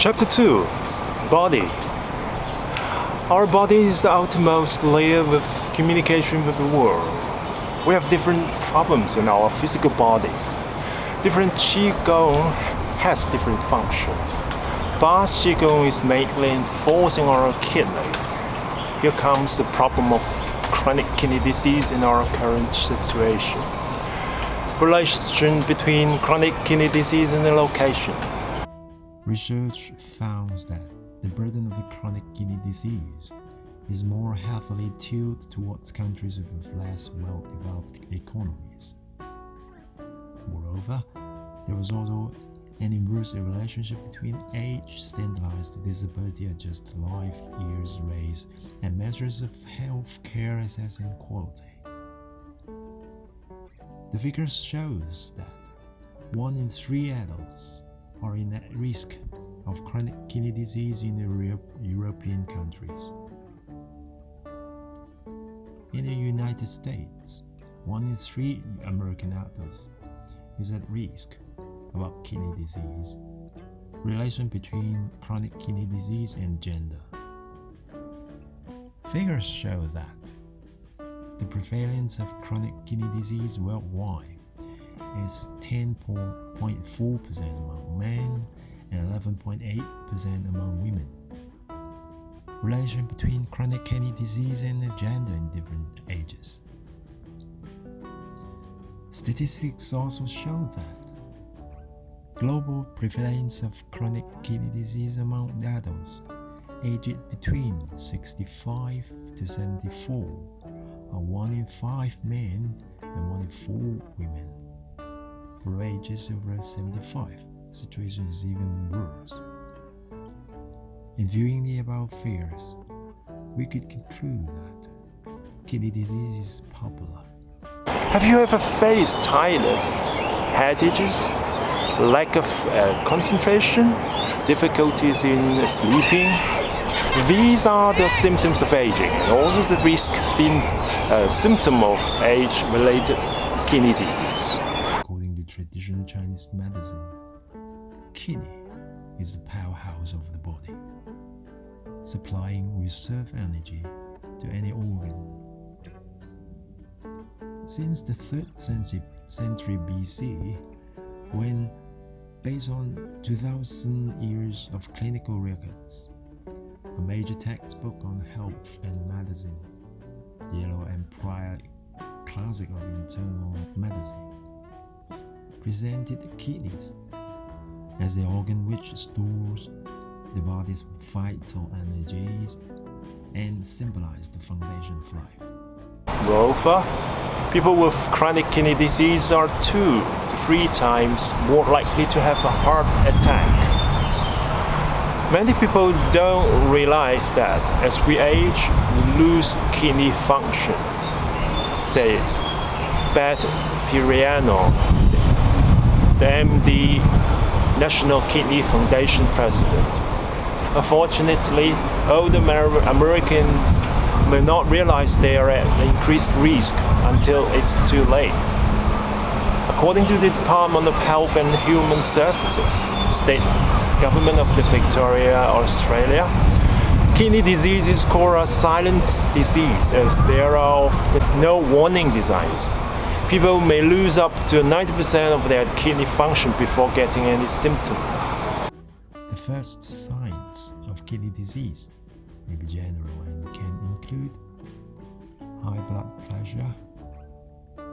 Chapter 2. Body. Our body is the outermost layer of communication with the world. We have different problems in our physical body. Different Qigong has different function. BACSS Qigong is mainly enforcing our kidney. Here comes the problem of chronic kidney disease in our current situation. Relation between chronic kidney disease and the location. Research found that the burden of the chronic kidney disease is more heavily tilted towards countries with less well-developed economies. Moreover, there was also an inverse relationship between age, standardized disability adjusted life years rates, and measures of health care assessment quality. The figures shows that 1 in 3 adults are in at risk of chronic kidney disease in the European countries. In the United States, 1 in 3 American adults is at risk about kidney disease. Relation between chronic kidney disease and gender. Figures show that the prevalence of chronic kidney disease worldwide is 10.4% among men and 11.8% among women. Relation between chronic kidney disease and gender in different ages. Statistics also show that global prevalence of chronic kidney disease among adults aged between 65 to 74 are 1 in 5 men and 1 in 4 women. For ages over 75, the situation is even worse. In viewing the above figures, we could conclude that kidney disease is popular. Have you ever faced tiredness, headaches, lack of concentration, difficulties in sleeping? These are the symptoms of aging and also the risk symptom of age-related kidney disease. According to traditional Chinese medicine, kidney is the powerhouse of the body, supplying reserve energy to any organ. Since the 3rd century BC, when, based on 2,000 years of clinical records, a major textbook on health and medicine, the Yellow Emperor Classic of Internal Medicine, presented the kidneys as the organ which stores the body's vital energies and symbolized the foundation of life. Moreover, people with chronic kidney disease are 2 to 3 times more likely to have a heart attack. Many people don't realize that as we age, we lose kidney function. Say, Beth Periano, the MD, National Kidney Foundation president. Unfortunately, older Americans may not realize they are at increased risk until it's too late. According to the Department of Health and Human Services, State Government of the Victoria, Australia, kidney disease is called a silent disease as there are no warning signs. People may lose up to 90% of their kidney function before getting any symptoms. The first signs of kidney disease may be general and can include high blood pressure,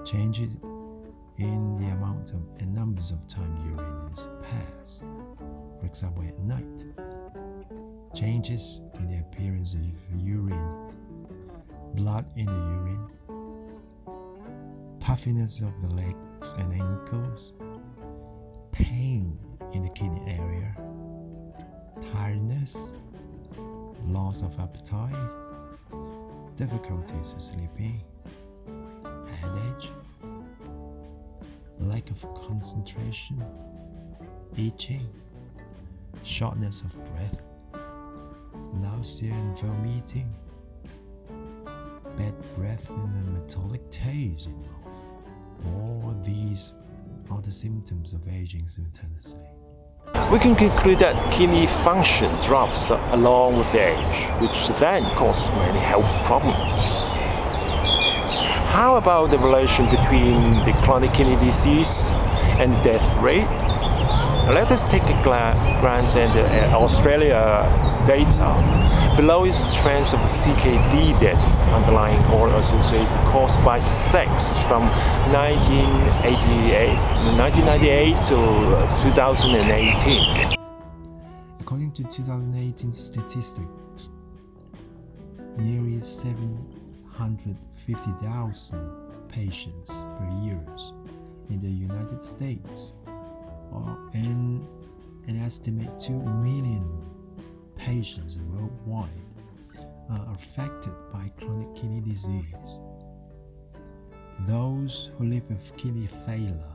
changes in the amount of and numbers of times urine is passed, for example at night, changes in the appearance of urine, blood in the urine, puffiness of the legs and ankles, pain in the kidney area, tiredness, loss of appetite, difficulties sleeping, headache, lack of concentration, itching, shortness of breath, nausea and vomiting, bad breath and a metallic taste in mouth. All these are the symptoms of aging simultaneously. we can conclude that kidney function drops along with age, which then causes many health problems. How about the relation between the chronic kidney disease and the death rate? Let us take a glance at the Australia data. Below is the trends of CKD death, underlying or associated caused by sex from 1998 to 2018. According to 2018 statistics, nearly 750,000 patients per year in the United States, and an estimate 2 million patients worldwide are affected by chronic kidney disease. Those who live with kidney failure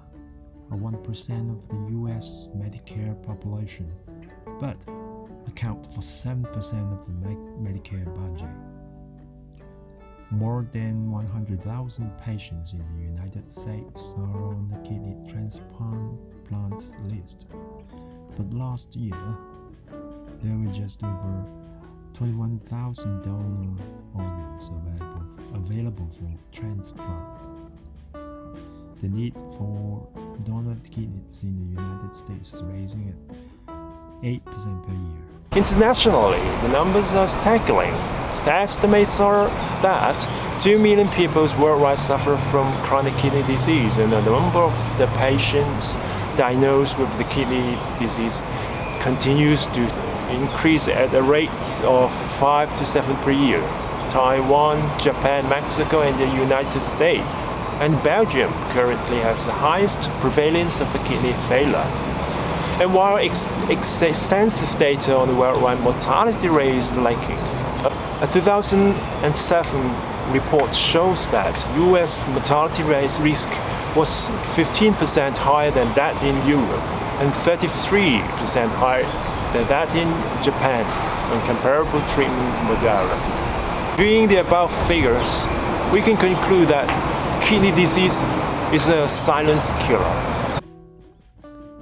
are 1% of the US Medicare population, but account for 7% of the Medicare budget. More than 100,000 patients in the United States are on the kidney transplant list, but last year there were just over 21,000 donor organs available for transplant. The need for donor kidneys in the United States is rising at 8% per year. Internationally, the numbers are staggering. The estimates are that 2 million people worldwide suffer from chronic kidney disease, and the number of the patients diagnosed with the kidney disease continues to increase at a rate of 5 to 7 per year. Taiwan, Japan, Mexico, and the United States and Belgium currently has the highest prevalence of kidney failure. And while extensive data on the worldwide mortality rate is lacking, a 2007 report shows that US mortality rate risk was 15% higher than that in Europe and 33% higher than that in Japan on comparable treatment modality. Viewing the above figures, we can conclude that kidney disease is a silent killer.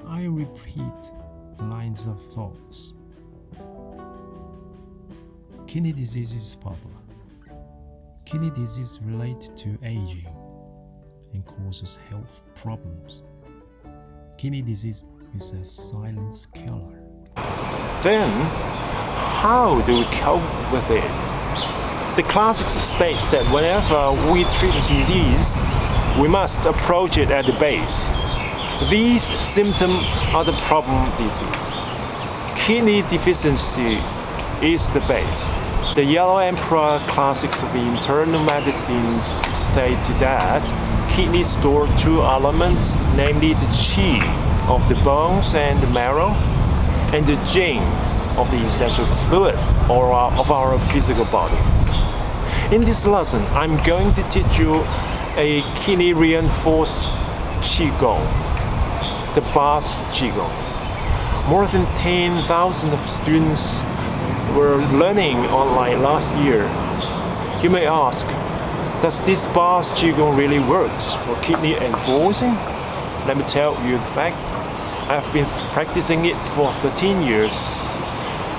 I repeat the lines of thoughts. Kidney disease is popular. Kidney disease relates to aging and causes health problems. Kidney disease is a silent killer. Then, how do we cope with it? The classics states that whenever we treat a disease, we must approach it at the base. These symptoms are the problem disease. Kidney deficiency is the base. The Yellow Emperor classics of internal medicine state that kidneys store two elements, namely the qi of the bones and the marrow, and the jing of the essential fluid of our physical body. In this lesson, I'm going to teach you a kidney reinforced Qigong, the BACSS Qigong. More than 10,000 of students were learning online last year. You may ask, does this BACSS Qigong really works for kidney enforcing? Let me tell you the fact. I've been practicing it for 13 years.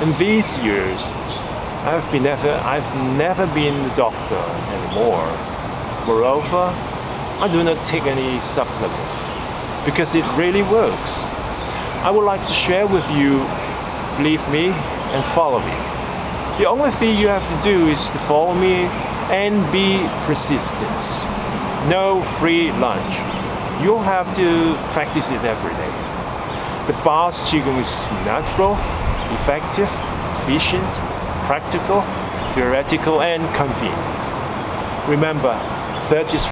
In these years, I've never been a doctor anymore. Moreover, I do not take any supplement because it really works. I would like to share with you, believe me and follow me. The only thing you have to do is to follow me and be persistent. No free lunch. You'll have to practice it every day. The BACSS Qigong is natural, effective, efficient, practical, theoretical, and convenient. Remember, 33